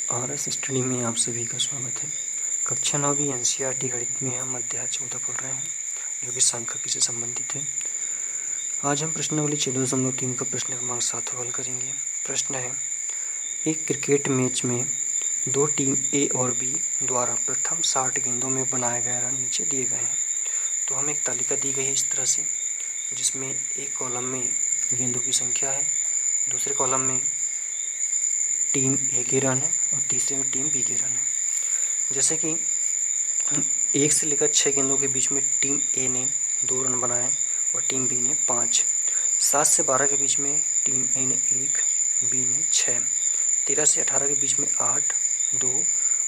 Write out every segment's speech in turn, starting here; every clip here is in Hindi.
आरएस स्टडी में आप सभी का स्वागत है। कक्षा 9वीं एनसीईआरटी गणित में हम अध्याय 14 पढ़ रहे हैं, जो कि सांख्यिकी से संबंधित है। आज हम प्रश्नावली 14.3 का प्रश्न क्रमांक 7 हल करेंगे। प्रश्न है, एक क्रिकेट मैच में दो टीम ए और बी द्वारा प्रथम 60 गेंदों में बनाए गए रन नीचे दिए गए हैं। तो हमें एक तालिका दी गई है इस तरह से, जिसमें एक कॉलम में गेंदों की संख्या है, दूसरे कॉलम में टीम ए के रन है और तीसरे में टीम बी के रन है। जैसे कि 1 से लेकर 6 गेंदों के बीच में टीम ए ने 2 रन बनाए और टीम बी ने 5। 7 से 12 के बीच में टीम ए ने 1, बी ने 6। 13 से 18 के बीच में 8, 2।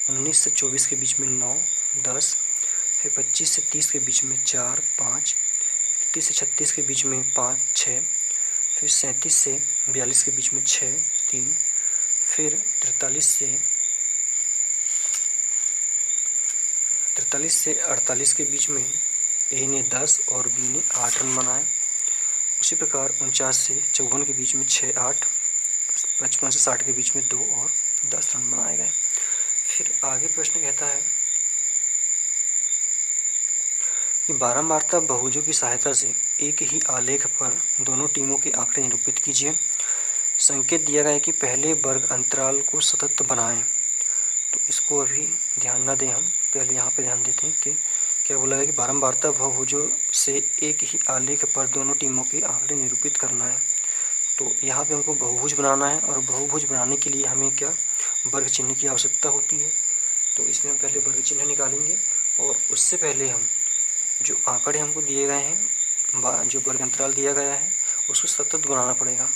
19 से 24 के बीच में 9, 10। फिर 25 से 30 के बीच में 4, 5। 31 से 36 के बीच में 5, 6। फिर 37 से 42 के बीच में 6, 3। फिर 43 से 48 के बीच में ए ने 10 और बी ने 8 रन बनाए। उसी प्रकार 49 से 54 के बीच में 6, 8। 55 से 60 के बीच में 2 और 10 रन बनाए गए। फिर आगे प्रश्न कहता है कि बारंबारता बहुभुजों की सहायता से एक ही आलेख पर दोनों टीमों के आंकड़े निरूपित कीजिए। संकेत दिया गया है कि पहले वर्ग अंतराल को सतत बनाएं। तो इसको अभी ध्यान ना दें, हम पहले यहाँ पे ध्यान देते हैं कि क्या बोला है कि बारंबारता बहुभुजों से एक ही आलेख पर दोनों टीमों के आंकड़े निरूपित करना है। तो यहाँ पे हमको बहुभुज बनाना है और बहुभुज बनाने के लिए हमें क्या वर्ग चिन्ह की आवश्यकता होती है। तो इसमें हम पहले वर्ग चिन्ह निकालेंगे और उससे पहले हम जो आंकड़े हमको दिए गए हैं, जो वर्ग अंतराल दिया गया है, उसको सतत बनाना पड़ेगा।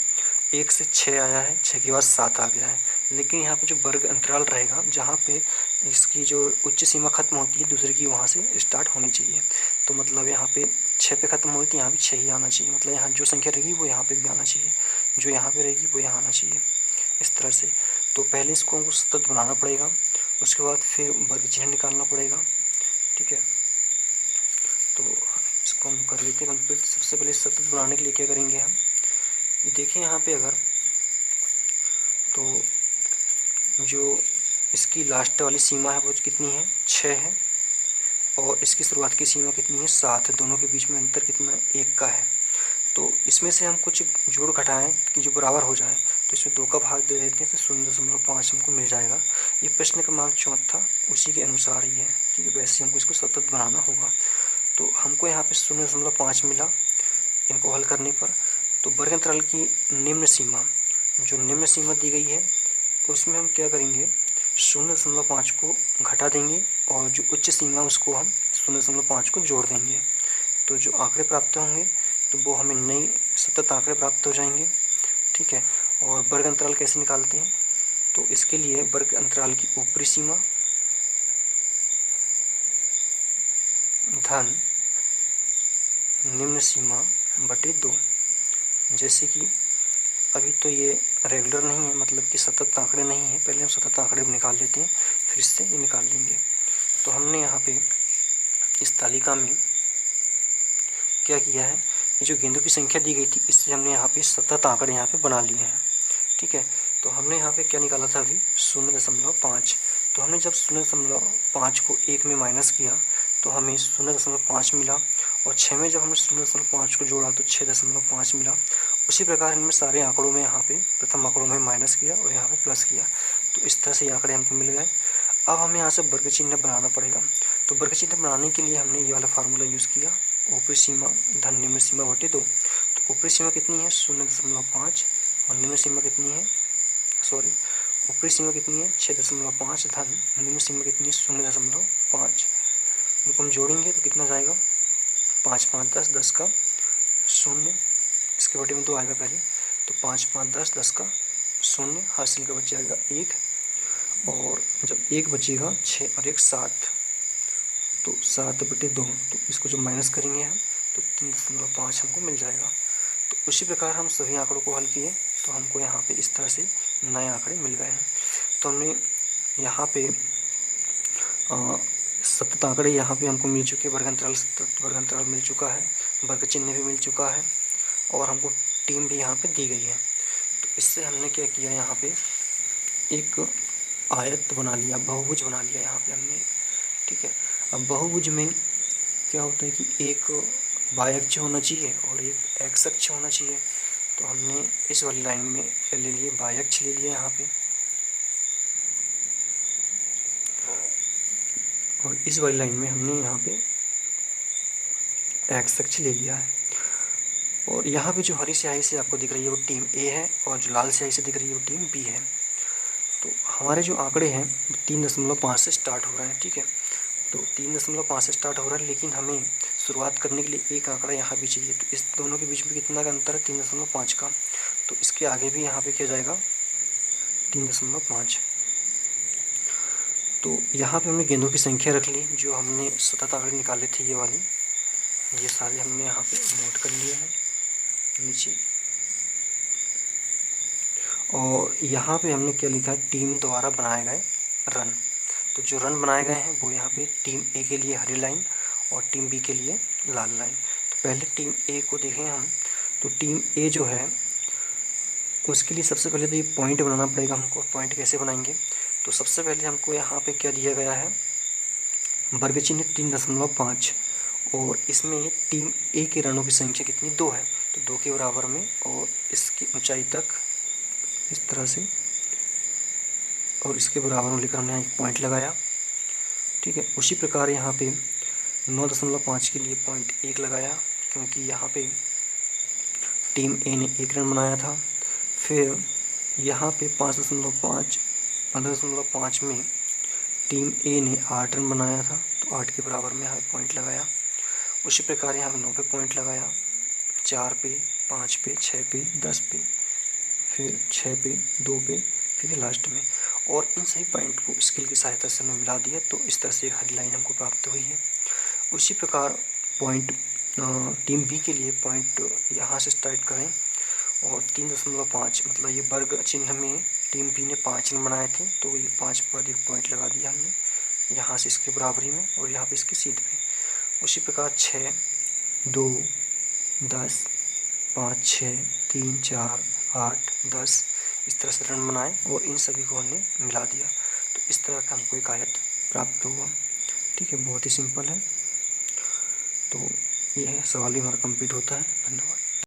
1 से 6 आया है, 6 के बाद 7 आ गया है, लेकिन यहाँ पे जो वर्ग अंतराल रहेगा, जहाँ पे इसकी जो उच्च सीमा खत्म होती है दूसरे की, वहाँ से स्टार्ट होनी चाहिए। तो मतलब यहाँ पे 6 पे खत्म होती है, यहाँ भी 6 ही आना चाहिए। मतलब यहाँ जो संख्या रहेगी वो यहाँ पे भी आना चाहिए, जो यहाँ पे रहेगी वो यहाँ आना चाहिए, इस तरह से। तो पहले इसको हमको सतत बनाना पड़ेगा, उसके बाद फिर वर्ग चिन्ह निकालना पड़ेगा। ठीक है, तो इसको हम कर लेते हैं कंप्लीट। सबसे पहले सतत बनाने के लिए क्या करेंगे हम, देखें यहाँ पे अगर तो जो इसकी लास्ट वाली सीमा है वो कितनी है, 6 है, और इसकी शुरुआत की सीमा कितनी है, 7 है। दोनों के बीच में अंतर कितना है, 1 का है। तो इसमें से हम कुछ जोड़ घटाएं कि जो बराबर हो जाए, तो इसमें 2 का भाग दे देते हैं, तो 0.5 हमको मिल जाएगा। ये प्रश्न क्रमांक 14 उसी के अनुसार ही है। ठीक है, वैसे हमको इसको सतत बनाना होगा। तो हमको यहाँ पे 0.5 मिला इनको हल करने पर। तो वर्ग अंतराल की निम्न सीमा, जो निम्न सीमा दी गई है, उसमें हम क्या करेंगे, 0.5 को घटा देंगे और जो उच्च सीमा उसको हम 0.5 को जोड़ देंगे। तो जो आंकड़े प्राप्त होंगे तो वो हमें नई सतत आंकड़े प्राप्त हो जाएंगे। ठीक है, और वर्ग अंतराल कैसे निकालते हैं, तो इसके लिए वर्ग अंतराल की ऊपरी सीमा धन निम्न सीमा बटे 2। जैसे कि अभी तो ये रेगुलर नहीं है, मतलब कि सतत आंकड़े नहीं है, पहले हम सतत आंकड़े निकाल लेते हैं, फिर इससे ये निकाल लेंगे। तो हमने यहाँ पे इस तालिका में क्या किया है, ये जो गेंदों की संख्या दी गई थी, इससे हमने यहाँ पे सतत आंकड़े यहाँ पे बना लिए हैं। ठीक है, तो हमने यहाँ पे क्या निकाला था अभी, 0.5। तो हमने जब 0.5 को 1 में माइनस किया तो हमें 0.5 मिला, और 6 में जब हमने 0.5 को जोड़ा तो 6.5 मिला। उसी प्रकार इनमें सारे आंकड़ों में यहाँ पे प्रथम आंकड़ों में माइनस किया और यहाँ पे प्लस किया। तो इस तरह से ये आंकड़े हमको मिल गए। अब हमें यहाँ से वर्ग चिन्ह बनाना पड़ेगा। तो वर्ग चिन्ह बनाने के लिए हमने ये वाला फार्मूला यूज़ किया, ऊपरी सीमा धन निम्न सीमा बटे 2। तो ऊपरी सीमा कितनी है, 0.5, और निम्न सीमा कितनी है, ऊपरी सीमा कितनी है, 6.5, धन निम्न सीमा कितनी है, 0.5। इनको हम जोड़ेंगे तो कितना जाएगा, 5 5 10, 10 का 0, इसके बटे में 2 आएगा पहले, तो 5 5 10, 10 का 0, हासिल का बच जाएगा 1, और जब 1 बचेगा 6 और 1 7, तो 7/2। तो इसको जब माइनस करेंगे हम तो 3.5 हमको मिल जाएगा। तो उसी प्रकार हम सभी आंकड़ों को हल किए तो हमको यहाँ पे इस तरह से नए आंकड़े मिल गए हैं। तो हमने यहाँ पे सतत आंकड़े यहाँ पे हमको मिल चुके, वर्ग अंतराल सतत वर्ग अंतराल मिल चुका है, वर्ग चिन्ह भी मिल चुका है, और हमको टीम भी यहाँ पे दी गई है। तो इससे हमने क्या किया, यहाँ पे एक आयत बना लिया, बहुभुज बना लिया यहाँ पे हमने। ठीक है, अब बहुभुज में क्या होता है कि एक बाह्य अक्ष होना चाहिए और एक एक्स अक्ष होना चाहिए। तो हमने इस वाली लाइन में क्या ले लिए, बाह्य अक्ष ले लिया यहाँ पे, और इस वाली लाइन में हमने यहाँ पे एक्स अक्ष ले लिया है। और यहाँ पे जो हरी स्याही से आपको दिख रही है वो टीम ए है, और जो लाल स्याही से दिख रही है वो टीम बी है। तो हमारे जो आंकड़े हैं 3.5 से स्टार्ट हो रहे हैं। ठीक है, तो 3.5 से स्टार्ट हो रहा है, लेकिन हमें शुरुआत करने के लिए एक आंकड़ा यहाँ भी चाहिए। तो इस दोनों के बीच में कितना का अंतर है, 3.5 का। तो इसके आगे भी यहाँ पे किया जाएगा 3.5। तो यहाँ पे हमने गेंदों की संख्या रख ली, जो हमने सतत आंकड़े निकाले थे ये वाली, ये सारे हमने यहाँ पे नोट कर लिए हैं नीचे। और यहाँ पे हमने क्या लिखा है, टीम द्वारा बनाए गए रन। तो जो रन बनाए गए हैं वो यहाँ पे टीम ए के लिए हरी लाइन और टीम बी के लिए लाल लाइन। तो पहले टीम ए को देखें हम, तो टीम ए जो है उसके लिए सबसे पहले तो ये पॉइंट बनाना पड़ेगा हमको। पॉइंट कैसे बनाएंगे, तो सबसे पहले हमको यहाँ पे क्या दिया गया है, वर्ग चिन्ह 3.5, और इसमें टीम ए के रनों की संख्या कितनी, 2 है। तो 2 के बराबर में, और इसकी ऊंचाई तक इस तरह से, और इसके बराबर में लेकर हमने यहाँ एक पॉइंट लगाया। ठीक है, उसी प्रकार यहाँ पे 9.5 के लिए पॉइंट 1 लगाया, क्योंकि यहाँ पे टीम ए ने 1 रन बनाया था। फिर यहाँ पे 5.5 15.5 में टीम ए ने 8 रन बनाया था, तो 8 के बराबर में यहाँ पॉइंट लगाया। उसी प्रकार यहाँ 9 पे पॉइंट लगाया, 4 पे, 5 पे, 6 पे, 10 पे, फिर 6 पे, 2 पे, फिर लास्ट में। और इन सभी पॉइंट को स्केल की सहायता से हमने मिला दिया, तो इस तरह से एक हरी लाइन हमको प्राप्त हुई है। उसी प्रकार पॉइंट टीम बी के लिए पॉइंट यहाँ से स्टार्ट करें, और 3.5 मतलब ये वर्ग चिन्ह में टीम बी ने 5 रन बनाए थे, तो ये 5 पर एक पॉइंट लगा दिया हमने यहाँ से इसके बराबरी में, और यहाँ पे इसकी सीध पे। उसी प्रकार 6, 2, 10, 5, 6, 3, 4, 8, 10 इस तरह से रन बनाए, और इन सभी को हमने मिला दिया। तो इस तरह का हमको एक आयत प्राप्त हुआ। ठीक है, बहुत ही सिंपल है। तो यह सवाल भी हमारा कंप्लीट होता है। धन्यवाद।